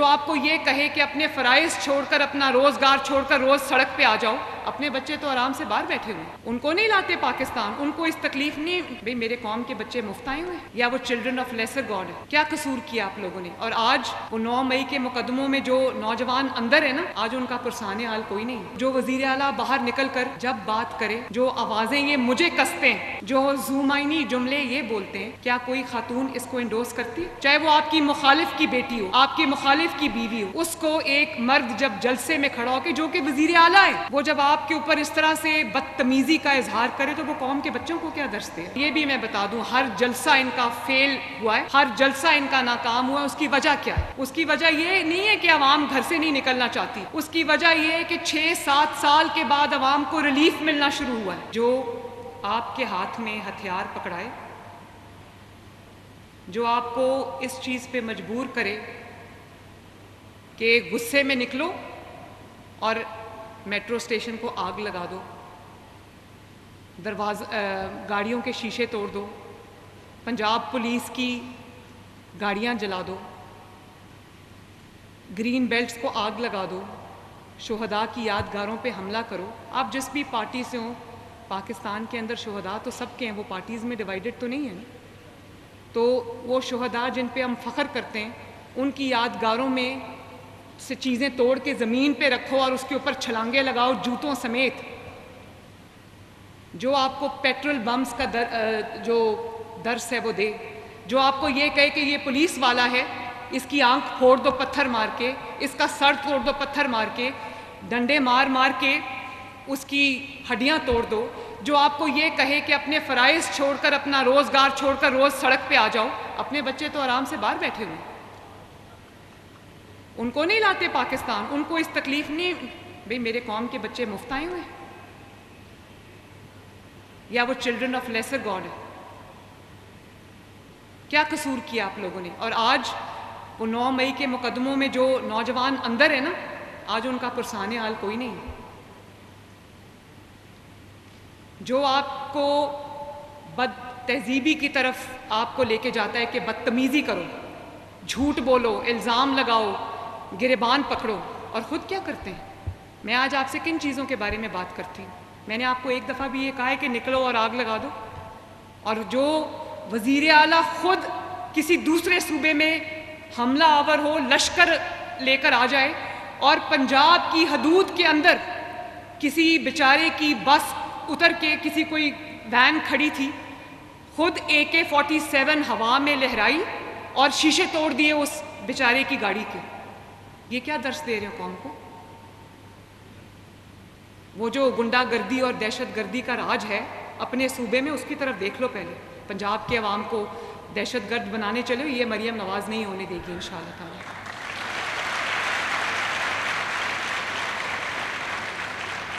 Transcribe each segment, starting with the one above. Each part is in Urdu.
جو آپ کو یہ کہے کہ اپنے فرائض چھوڑ کر اپنا روزگار چھوڑ کر روز سڑک پہ آ جاؤ، اپنے بچے تو آرام سے باہر بیٹھے ہوئے، ان کو نہیں لاتے پاکستان، ان کو اس تکلیف نہیں بھئی میرے قوم کے بچے مفت آئے ہوئے یا وہ چلڈرن آف لیسر گاڈ ہے، کیا قصور کیا آپ لوگوں نے؟ اور آج وہ 9 مئی کے مقدموں میں جو نوجوان اندر ہے نا، آج ان کا پرسان حال کوئی نہیں، جو وزیر اعلیٰ باہر نکل کر جب بات کرے، جو آوازیں یہ مجھے کستے ہیں، جو زومائنی جملے یہ بولتے ہیں، کیا کوئی خاتون اس کو انڈورس کرتی ہے؟ چاہے وہ آپ کی مخالف کی بیٹی ہو، آپ کی مخالف کی بیوی ہو، اس کو ایک مرد جب جلسے میں کھڑا ہو کے، جو کہ وزیر اعلیٰ ہے، وہ جب آپ کے اوپر اس طرح سے بدتمیزی کا اظہار کرے تو وہ قوم کے بچوں کو کیا درس دے؟ یہ بھی میں بتا دوں، ہر جلسہ ان کا فیل ہوا ہے، ہر جلسہ ان کا ناکام ہوا ہے۔ اس کی وجہ کیا ہے؟ اس کی وجہ یہ نہیں ہے کہ عوام گھر سے نہیں نکلنا چاہتی، اس کی وجہ یہ ہے کہ 6-7 سال کے بعد عوام کو ریلیف ملنا شروع ہوا ہے۔ جو آپ کے ہاتھ میں ہتھیار پکڑائے، جو آپ کو اس چیز پہ مجبور کرے کہ غصے میں نکلو اور میٹرو اسٹیشن کو آگ لگا دو، گاڑیوں کے شیشے توڑ دو، پنجاب پولیس کی گاڑیاں جلا دو، گرین بیلٹس کو آگ لگا دو، شہداء کی یادگاروں پہ حملہ کرو۔ آپ جس بھی پارٹی سے ہوں، پاکستان کے اندر شہداء تو سب کے ہیں، وہ پارٹیز میں ڈیوائیڈڈ تو نہیں ہیں، تو وہ شہداء جن پہ ہم فخر کرتے ہیں، ان کی یادگاروں میں سے چیزیں توڑ کے زمین پہ رکھو اور اس کے اوپر چھلانگے لگاؤ جوتوں سمیت۔ جو آپ کو پیٹرول بمز کا جو درس ہے وہ دے، جو آپ کو یہ کہے کہ یہ پولیس والا ہے، اس کی آنکھ پھوڑ دو پتھر مار کے، اس کا سر توڑ دو پتھر مار کے، ڈنڈے مار مار کے اس کی ہڈیاں توڑ دو، جو آپ کو یہ کہے کہ اپنے فرائض چھوڑ کر اپنا روزگار چھوڑ کر روز سڑک پہ آ جاؤ، اپنے بچے تو آرام سے باہر بیٹھے ہوئے، ان کو نہیں لاتے پاکستان، ان کو اس تکلیف نہیں بھئی میرے قوم کے بچے مفت آئے ہوئے یا وہ چلڈرن آف لیسر گاڈ ہے، کیا قصور کیا آپ لوگوں نے؟ اور آج وہ 9 مئی کے مقدموں میں جو نوجوان اندر ہے نا، آج ان کا پرسان حال کوئی نہیں، جو آپ کو بد تہذیبی کی طرف آپ کو لے کے جاتا ہے کہ بدتمیزی کرو، جھوٹ بولو، الزام لگاؤ، گریبان پکڑو، اور خود کیا کرتے ہیں؟ میں آج آپ سے کن چیزوں کے بارے میں بات کرتی ہوں؟ میں نے آپ کو ایک دفعہ بھی یہ کہا ہے کہ نکلو اور آگ لگا دو، اور جو وزیر اعلیٰ خود کسی دوسرے صوبے میں حملہ آور ہو، لشکر لے کر آ جائے، اور پنجاب کی حدود کے اندر کسی بیچارے کی بس اتر کے کسی کوئی وین کھڑی تھی، خود AK-47 ہوا میں لہرائی اور شیشے توڑ دیے اس بیچارے کی گاڑی کے۔ یہ کیا درس دے رہے ہیں قوم کو؟ وہ جو گنڈا گردی اور دہشت گردی کا راج ہے اپنے صوبے میں، اس کی طرف دیکھ لو پہلے۔ پنجاب کے عوام کو دہشت گرد بنانے چلو، یہ مریم نواز نہیں ہونے دے گی انشاءاللہ تعالی۔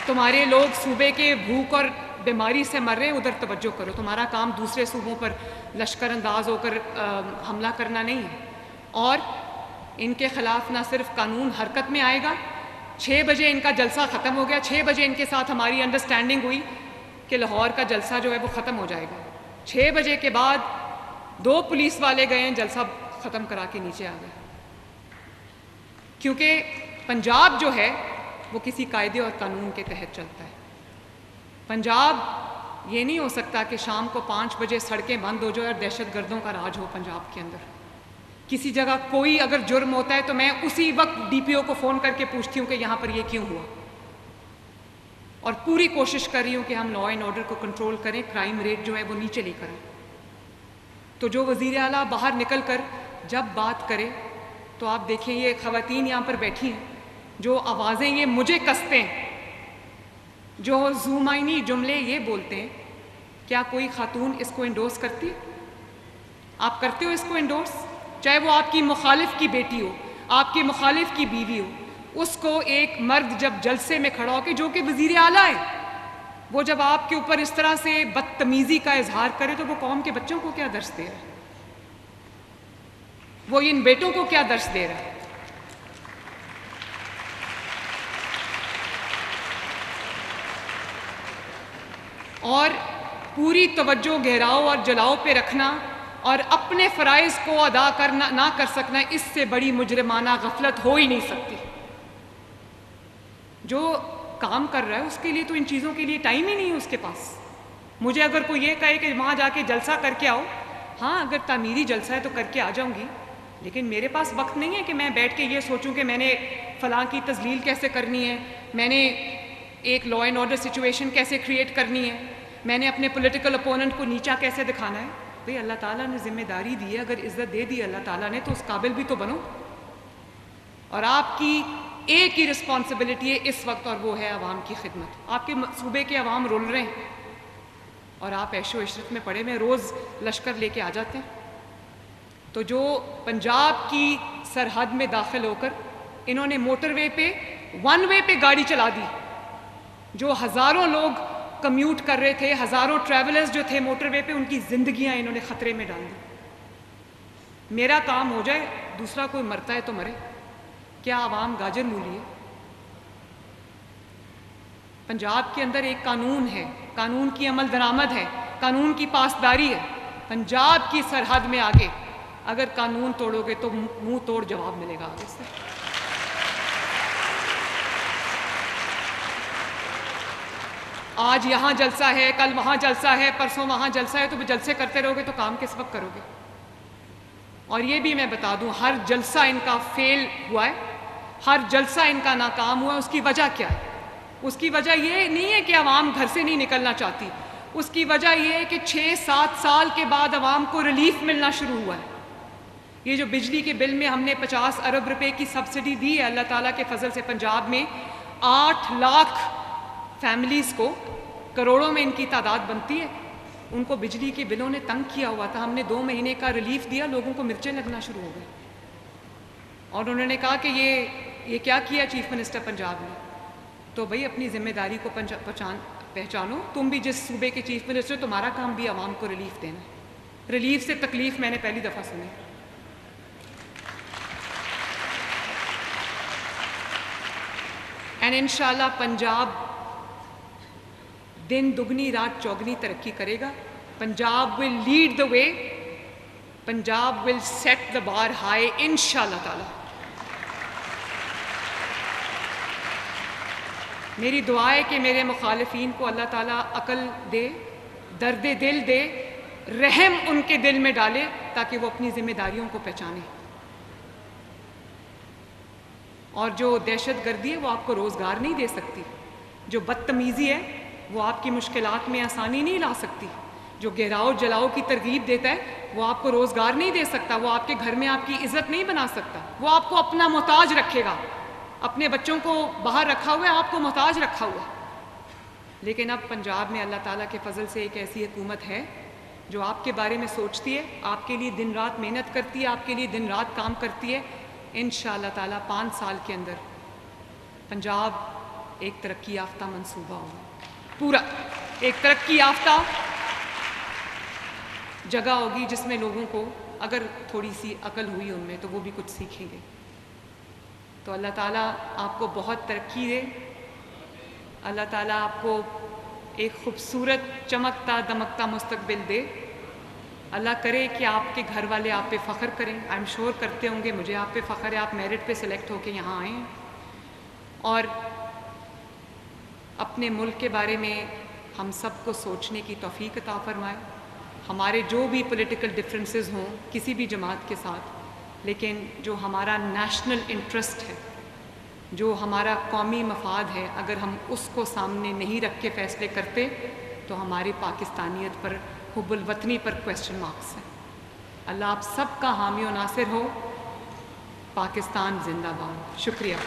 تمہارے لوگ صوبے کے بھوک اور بیماری سے مر رہے ہیں، ادھر توجہ کرو، تمہارا کام دوسرے صوبوں پر لشکر انداز ہو کر حملہ کرنا نہیں ہے۔ اور ان کے خلاف نہ صرف قانون حرکت میں آئے گا، 6 بجے ان کا جلسہ ختم ہو گیا، 6 بجے ان کے ساتھ ہماری انڈرسٹینڈنگ ہوئی کہ لاہور کا جلسہ جو ہے وہ ختم ہو جائے گا، 6 بجے کے بعد 2 پولیس والے گئے ہیں، جلسہ ختم کرا کے نیچے آ گئے، کیونکہ پنجاب جو ہے وہ کسی قاعدے اور قانون کے تحت چلتا ہے۔ پنجاب یہ نہیں ہو سکتا کہ شام کو 5 بجے سڑکیں بند ہو جائے اور دہشت گردوں کا راج ہو پنجاب کے اندر۔ کسی جگہ کوئی اگر جرم ہوتا ہے تو میں اسی وقت DPO کو فون کر کے پوچھتی ہوں کہ یہاں پر یہ کیوں ہوا، اور پوری کوشش کر رہی ہوں کہ ہم لا اینڈ آرڈر کو کنٹرول کریں، کرائم ریٹ جو ہے وہ نیچے لے کریں۔ تو جو وزیر اعلیٰ باہر نکل کر جب بات کرے تو آپ دیکھیں، یہ خواتین یہاں پر بیٹھی ہیں، جو آوازیں یہ مجھے کستے ہیں، جو زومائنی جملے یہ بولتے ہیں، کیا کوئی خاتون اس کو انڈورس کرتی ہے؟ آپ کرتے ہو اس کو انڈورس؟ چاہے وہ آپ کی مخالف کی بیٹی ہو، آپ کی مخالف کی بیوی ہو، اس کو ایک مرد جب جلسے میں کھڑا ہو کے، جو کہ وزیر اعلیٰ ہے، وہ جب آپ کے اوپر اس طرح سے بدتمیزی کا اظہار کرے تو وہ قوم کے بچوں کو کیا درس دے رہا ہے؟ وہ ان بیٹوں کو کیا درس دے رہا ہے؟ اور پوری توجہ گہراؤ اور جلاؤ پہ رکھنا اور اپنے فرائض کو ادا کرنا نہ کر سکنا، اس سے بڑی مجرمانہ غفلت ہو ہی نہیں سکتی۔ جو کام کر رہا ہے اس کے لیے تو ان چیزوں کے لیے ٹائم ہی نہیں ہے اس کے پاس۔ مجھے اگر کوئی یہ کہے کہ وہاں جا کے جلسہ کر کے آؤ، ہاں اگر تعمیری جلسہ ہے تو کر کے آ جاؤں گی، لیکن میرے پاس وقت نہیں ہے کہ میں بیٹھ کے یہ سوچوں کہ میں نے فلاں کی تذلیل کیسے کرنی ہے، میں نے ایک لا اینڈ آرڈر سچویشن کیسے کریٹ کرنی ہے، میں نے اپنے پولیٹیکل اپوننٹ کو نیچا کیسے دکھانا ہے۔ بھئی اللہ تعالیٰ نے ذمہ داری دی ہے، اگر عزت دے دی اللہ تعالیٰ نے تو اس قابل بھی تو بنو۔ اور آپ کی ایک ہی رسپانسبلٹی ہے اس وقت، اور وہ ہے عوام کی خدمت۔ آپ کے صوبے کے عوام رول رہے ہیں اور آپ عیش و عشرت میں پڑے ہوئے، روز لشکر لے کے آ جاتے ہیں۔ تو جو پنجاب کی سرحد میں داخل ہو کر انہوں نے موٹر وے پہ ون وے پہ گاڑی چلا دی، جو ہزاروں لوگ کمیوٹ کر رہے تھے، ہزاروں ٹریولرز جو تھے موٹر وے پہ، ان کی زندگیاں انہوں نے خطرے میں ڈال دی۔ میرا کام ہو جائے، دوسرا کوئی مرتا ہے تو مرے، کیا عوام گاجر مولی ہے؟ پنجاب کے اندر ایک قانون ہے، قانون کی عمل درآمد ہے، قانون کی پاسداری ہے۔ پنجاب کی سرحد میں آگے اگر قانون توڑو گے تو منہ توڑ جواب ملے گا آگے سے۔ آج یہاں جلسہ ہے، کل وہاں جلسہ ہے، پرسوں وہاں جلسہ ہے، تو وہ جلسے کرتے رہو گے تو کام کس وقت کرو گے؟ اور یہ بھی میں بتا دوں، ہر جلسہ ان کا فیل ہوا ہے، ہر جلسہ ان کا ناکام ہوا ہے۔ اس کی وجہ کیا ہے؟ اس کی وجہ یہ نہیں ہے کہ عوام گھر سے نہیں نکلنا چاہتی، اس کی وجہ یہ ہے کہ 6-7 سال کے بعد عوام کو ریلیف ملنا شروع ہوا ہے۔ یہ جو بجلی کے بل میں ہم نے 50 ارب روپے کی سبسڈی دی ہے، اللہ تعالیٰ کے فضل سے پنجاب میں 8 لاکھ فیملیز کو، کروڑوں میں ان کی تعداد بنتی ہے، ان کو بجلی کے بلوں نے تنگ کیا ہوا تھا۔ ہم نے 2 مہینے کا ریلیف دیا، لوگوں کو مرچیں لگنا شروع ہو گئی، اور انہوں نے کہا کہ یہ کیا کیا چیف منسٹر پنجاب نے؟ تو بھئی اپنی ذمہ داری کو پہچانو، تم بھی جس صوبے کے چیف منسٹر، تمہارا کام بھی عوام کو ریلیف دینا ہے۔ ریلیف سے تکلیف میں نے پہلی دفعہ سنی۔ اینڈ انشاءاللہ پنجاب دن دگنی رات چوگنی ترقی کرے گا۔ Punjab will lead the way, Punjab will set the bar high انشاءاللہ تعالی۔ میری دعا ہے کہ میرے مخالفین کو اللہ تعالیٰ عقل دے، درد دل دے، رحم ان کے دل میں ڈالے، تاکہ وہ اپنی ذمہ داریوں کو پہچانیں۔ اور جو دہشت گردی ہے وہ آپ کو روزگار نہیں دے سکتی، جو بدتمیزی ہے وہ آپ کی مشکلات میں آسانی نہیں لا سکتی، جو گہراؤ جلاؤ کی ترغیب دیتا ہے وہ آپ کو روزگار نہیں دے سکتا، وہ آپ کے گھر میں آپ کی عزت نہیں بنا سکتا، وہ آپ کو اپنا محتاج رکھے گا۔ اپنے بچوں کو باہر رکھا ہوا ہے، آپ کو محتاج رکھا ہوا ہے۔ لیکن اب پنجاب میں اللہ تعالیٰ کے فضل سے ایک ایسی حکومت ہے جو آپ کے بارے میں سوچتی ہے، آپ کے لیے دن رات محنت کرتی ہے، آپ کے لیے دن رات کام کرتی ہے۔ انشاءاللہ تعالیٰ 5 سال کے اندر پنجاب ایک ترقی یافتہ منصوبہ ہوگا، پورا ایک ترقی یافتہ جگہ ہوگی، جس میں لوگوں کو اگر تھوڑی سی عقل ہوئی ان میں تو وہ بھی کچھ سیکھیں گے۔ تو اللہ تعالیٰ آپ کو بہت ترقی دے، اللہ تعالیٰ آپ کو ایک خوبصورت چمکتا دمکتا مستقبل دے۔ اللہ کرے کہ آپ کے گھر والے آپ پہ فخر کریں، آئی ایم شور کرتے ہوں گے، مجھے آپ پہ فخر ہے، آپ میرٹ پہ سلیکٹ ہو کے یہاں آئے ہیں، اور اپنے ملک کے بارے میں ہم سب کو سوچنے کی توفیق عطا فرمائے۔ ہمارے جو بھی پولیٹیکل ڈفرینسز ہوں کسی بھی جماعت کے ساتھ، لیکن جو ہمارا نیشنل انٹرسٹ ہے، جو ہمارا قومی مفاد ہے، اگر ہم اس کو سامنے نہیں رکھ کے فیصلے کرتے تو ہماری پاکستانیت پر، حب الوطنی پر کویسچن مارکس ہیں۔ اللہ آپ سب کا حامی و ناصر ہو۔ پاکستان زندہ باد۔ شکریہ۔